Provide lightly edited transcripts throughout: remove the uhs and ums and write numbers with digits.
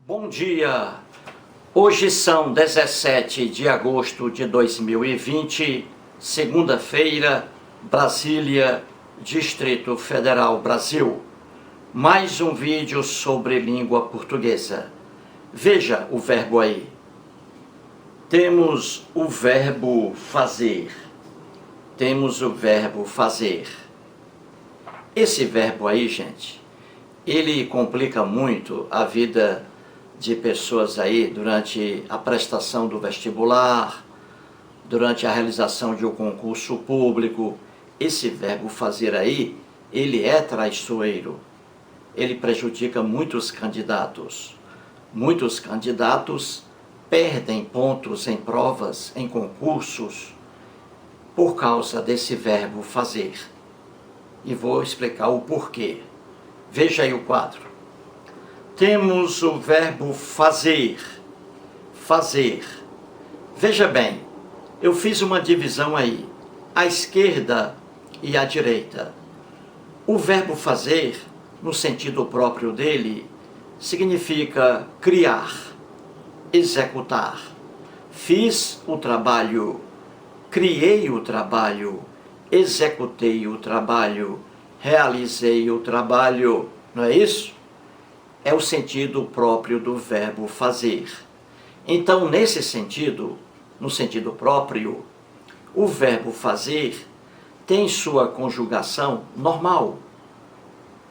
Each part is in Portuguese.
Bom dia! Hoje são 17 de agosto de 2020, segunda-feira, Brasília, Distrito Federal, Brasil. Mais um vídeo sobre língua portuguesa. Veja o verbo aí. Temos o verbo fazer. Temos o verbo fazer. Esse verbo aí, gente, ele complica muito a vida de pessoas aí durante a prestação do vestibular, durante a realização de um concurso público. Esse verbo fazer aí, ele é traiçoeiro. Ele prejudica muitos candidatos. Muitos candidatos perdem pontos em provas, em concursos, por causa desse verbo fazer. E vou explicar o porquê. Veja aí o quadro. Temos o verbo fazer. Fazer. Veja bem, eu fiz uma divisão aí, à esquerda e à direita. O verbo fazer, no sentido próprio dele, significa criar, executar. Fiz o trabalho, criei o trabalho, executei o trabalho, realizei o trabalho, não é isso? É o sentido próprio do verbo fazer. Então, nesse sentido, no sentido próprio, o verbo fazer tem sua conjugação normal,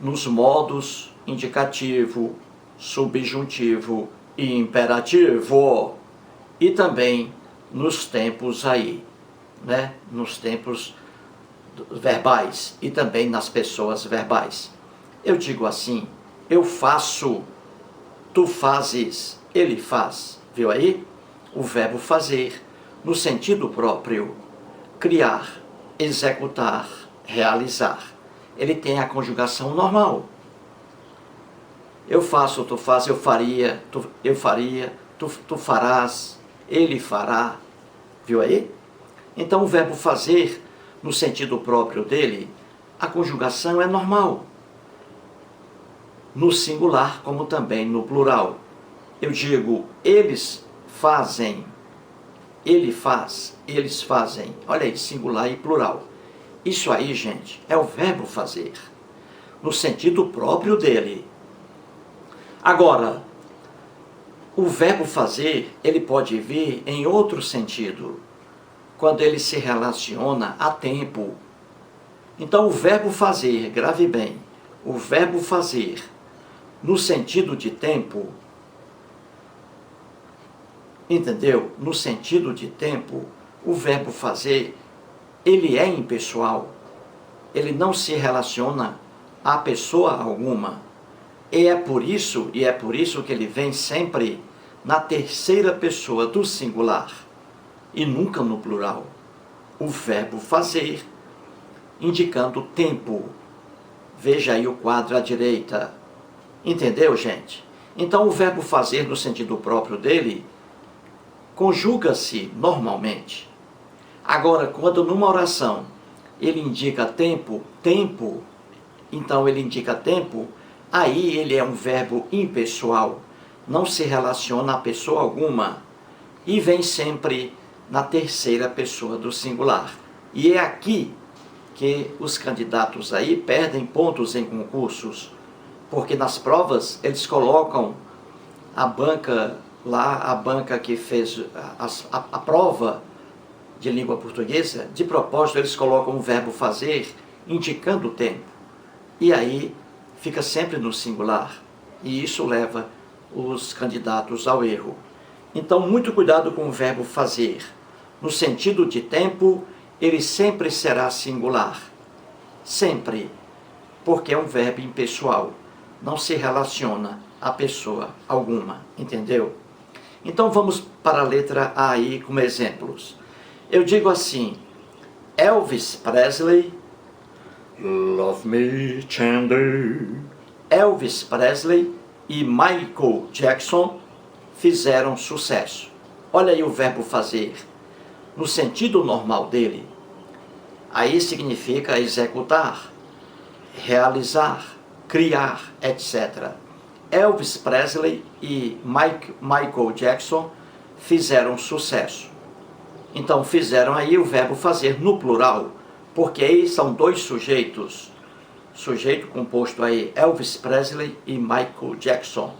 nos modos indicativo, subjuntivo e imperativo, e também nos tempos aí, né? Nos tempos verbais e também nas pessoas verbais. Eu digo assim: eu faço, tu fazes, ele faz. Viu aí? O verbo fazer, no sentido próprio, criar, executar, realizar. Ele tem a conjugação normal. Eu faço, tu faz, eu faria, tu farás, ele fará. Viu aí? Então o verbo fazer, no sentido próprio dele, a conjugação é normal. No singular, como também no plural. Eu digo, eles fazem, ele faz, eles fazem. Olha aí, singular e plural. Isso aí, gente, é o verbo fazer, no sentido próprio dele. Agora, o verbo fazer, ele pode vir em outro sentido, quando ele se relaciona a tempo. Então, o verbo fazer, grave bem, o verbo fazer, no sentido de tempo, entendeu? No sentido de tempo, o verbo fazer, ele é impessoal. Ele não se relaciona a pessoa alguma. E é por isso que ele vem sempre na terceira pessoa do singular e nunca no plural. O verbo fazer, indicando tempo. Veja aí o quadro à direita. Entendeu, gente? Então, o verbo fazer, no sentido próprio dele, conjuga-se normalmente. Agora, quando numa oração ele indica tempo, então ele indica tempo, aí ele é um verbo impessoal, não se relaciona a pessoa alguma e vem sempre na terceira pessoa do singular. E é aqui que os candidatos aí perdem pontos em concursos, porque nas provas eles colocam a banca lá, a banca que fez a prova de língua portuguesa, de propósito eles colocam o verbo fazer indicando o tempo. E aí fica sempre no singular. E isso leva os candidatos ao erro. Então, muito cuidado com o verbo fazer. No sentido de tempo, ele sempre será singular. Sempre. Porque é um verbo impessoal. Não se relaciona a pessoa alguma. Entendeu? Então, vamos para a letra A aí como exemplos. Eu digo assim: Elvis Presley, Love Me Tender. Elvis Presley e Michael Jackson fizeram sucesso. Olha aí o verbo fazer, no sentido normal dele. Aí significa executar, realizar, criar, etc. Elvis Presley e Michael Jackson fizeram sucesso. Então fizeram aí o verbo fazer no plural, porque aí são dois sujeitos. Sujeito composto aí Elvis Presley e Michael Jackson.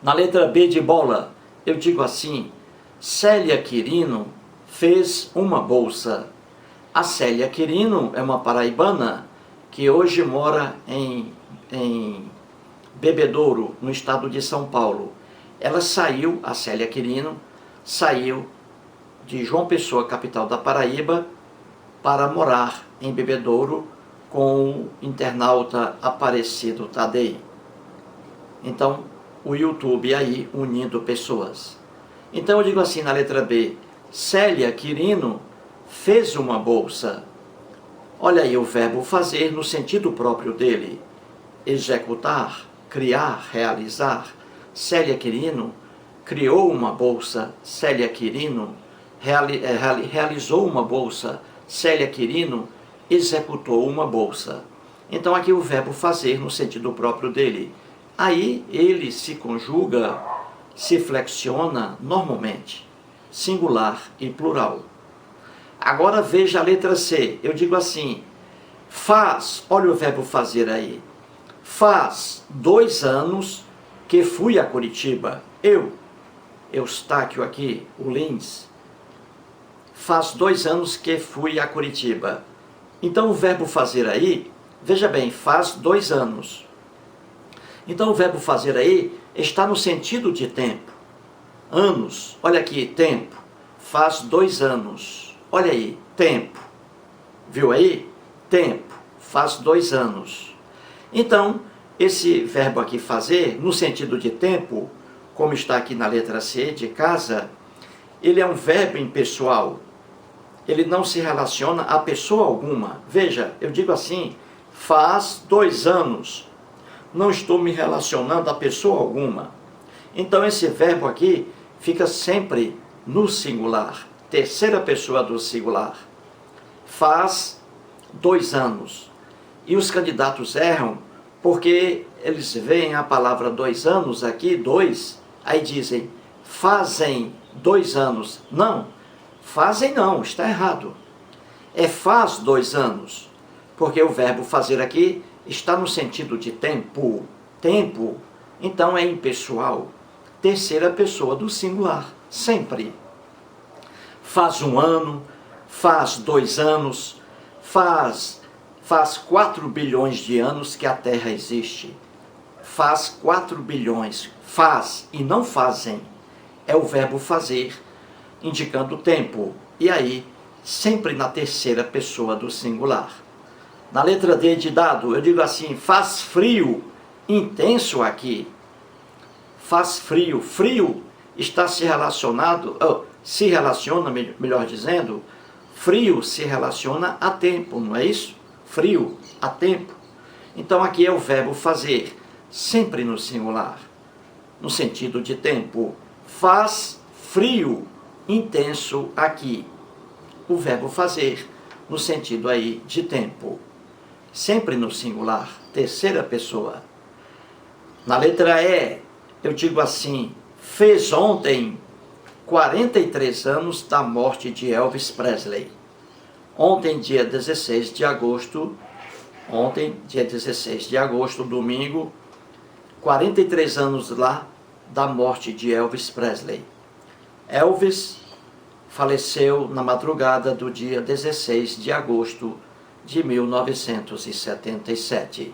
Na letra B de bola, eu digo assim: Célia Quirino fez uma bolsa. A Célia Quirino é uma paraibana que hoje mora em Bebedouro, no estado de São Paulo. Ela saiu, a Célia Quirino, saiu de João Pessoa, capital da Paraíba, para morar em Bebedouro com o internauta Aparecido Tadei. Então, o YouTube aí unindo pessoas. Então eu digo assim na letra B: Célia Quirino fez uma bolsa. Olha aí o verbo fazer no sentido próprio dele. Executar, criar, realizar. Célia Quirino criou uma bolsa. Célia Quirino realizou uma bolsa. Célia Quirino executou uma bolsa. Então aqui o verbo fazer no sentido próprio dele. Aí ele se conjuga, se flexiona normalmente, singular e plural. Agora veja a letra C. Eu digo assim: faz, olha o verbo fazer aí. Faz 2 anos que fui a Curitiba. Eustáquio aqui, o Lins. Faz 2 anos que fui a Curitiba. Então o verbo fazer aí, veja bem, faz 2 anos. Então o verbo fazer aí está no sentido de tempo. Anos, olha aqui, tempo. Faz 2 anos. Olha aí, tempo. Viu aí? Tempo. Faz 2 anos. Então, esse verbo aqui fazer, no sentido de tempo, como está aqui na letra C, de casa, ele é um verbo impessoal. Ele não se relaciona a pessoa alguma. Veja, eu digo assim: faz 2 anos. Não estou me relacionando a pessoa alguma. Então esse verbo aqui fica sempre no singular, terceira pessoa do singular. Faz 2 anos. E os candidatos erram porque eles veem a palavra 2 anos aqui, 2, aí dizem fazem 2 anos. Não, fazem não, está errado. É faz 2 anos, porque o verbo fazer aqui está no sentido de tempo. Tempo, então é impessoal. Terceira pessoa do singular, sempre. Faz 1 ano, faz 2 anos, faz 4 bilhões de anos que a Terra existe. Faz 4 bilhões. Faz e não fazem. É o verbo fazer, indicando o tempo. E aí, sempre na terceira pessoa do singular. Na letra D de dado, eu digo assim: faz frio intenso aqui. Faz frio. Frio está se relaciona, melhor dizendo, frio se relaciona a tempo, não é isso? Frio, a tempo. Então aqui é o verbo fazer, sempre no singular, no sentido de tempo. Faz frio intenso aqui. O verbo fazer, no sentido aí de tempo. Sempre no singular, terceira pessoa. Na letra E, eu digo assim: fez ontem 43 anos da morte de Elvis Presley. Ontem, dia 16 de agosto, domingo, 43 anos lá da morte de Elvis Presley. Elvis faleceu na madrugada do dia 16 de agosto de 1977.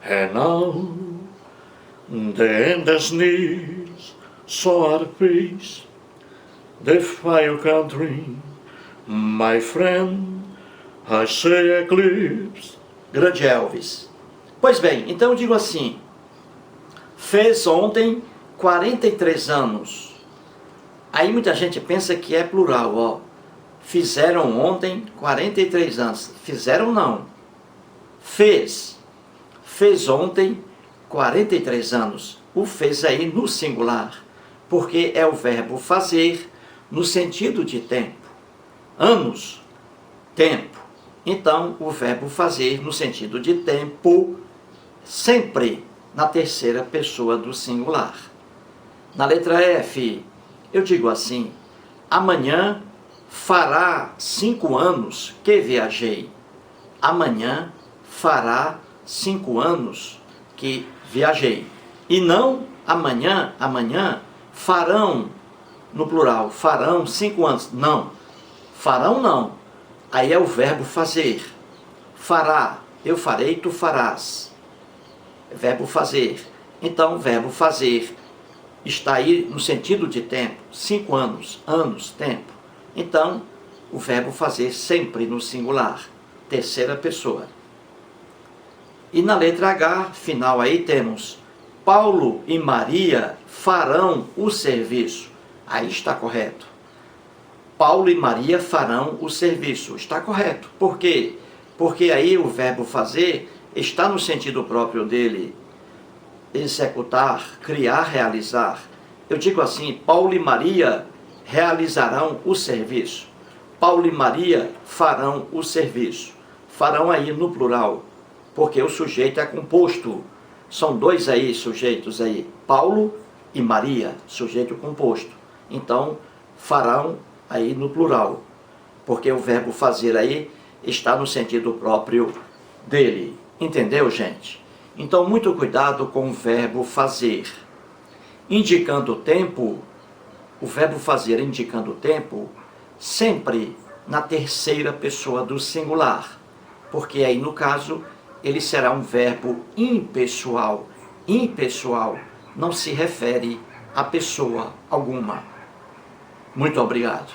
And now the endless needs so are peace, the fire country, my friend, I say eclipse. Grande Elvis. Pois bem, então eu digo assim: fez ontem 43 anos. Aí muita gente pensa que é plural, ó. Fizeram ontem 43 anos. Fizeram não. Fez. Fez ontem 43 anos. O fez aí no singular, porque é o verbo fazer no sentido de tempo. Anos, tempo. Então, o verbo fazer no sentido de tempo, sempre na terceira pessoa do singular. Na letra F, eu digo assim: amanhã fará 5 anos que viajei. Amanhã fará 5 anos que viajei. E não amanhã, amanhã farão, no plural, farão 5 anos. Não, farão não. Aí é o verbo fazer. Fará, eu farei, tu farás. Verbo fazer. Então, o verbo fazer está aí no sentido de tempo. 5 anos, anos, tempo. Então, o verbo fazer sempre no singular, terceira pessoa. E na letra H, final aí, temos Paulo e Maria farão o serviço. Aí está correto. Paulo e Maria farão o serviço. Está correto. Por quê? Porque aí o verbo fazer está no sentido próprio dele. Executar, criar, realizar. Eu digo assim: Paulo e Maria realizarão o serviço. Paulo e Maria farão o serviço. Farão aí no plural, porque o sujeito é composto. São 2 aí sujeitos aí, Paulo e Maria, sujeito composto. Então, farão aí no plural, porque o verbo fazer aí está no sentido próprio dele. Entendeu, gente? Então, muito cuidado com o verbo fazer. Indicando o tempo, o verbo fazer indicando o tempo, sempre na terceira pessoa do singular, porque aí, no caso, ele será um verbo impessoal. Impessoal não se refere a pessoa alguma. Muito obrigado.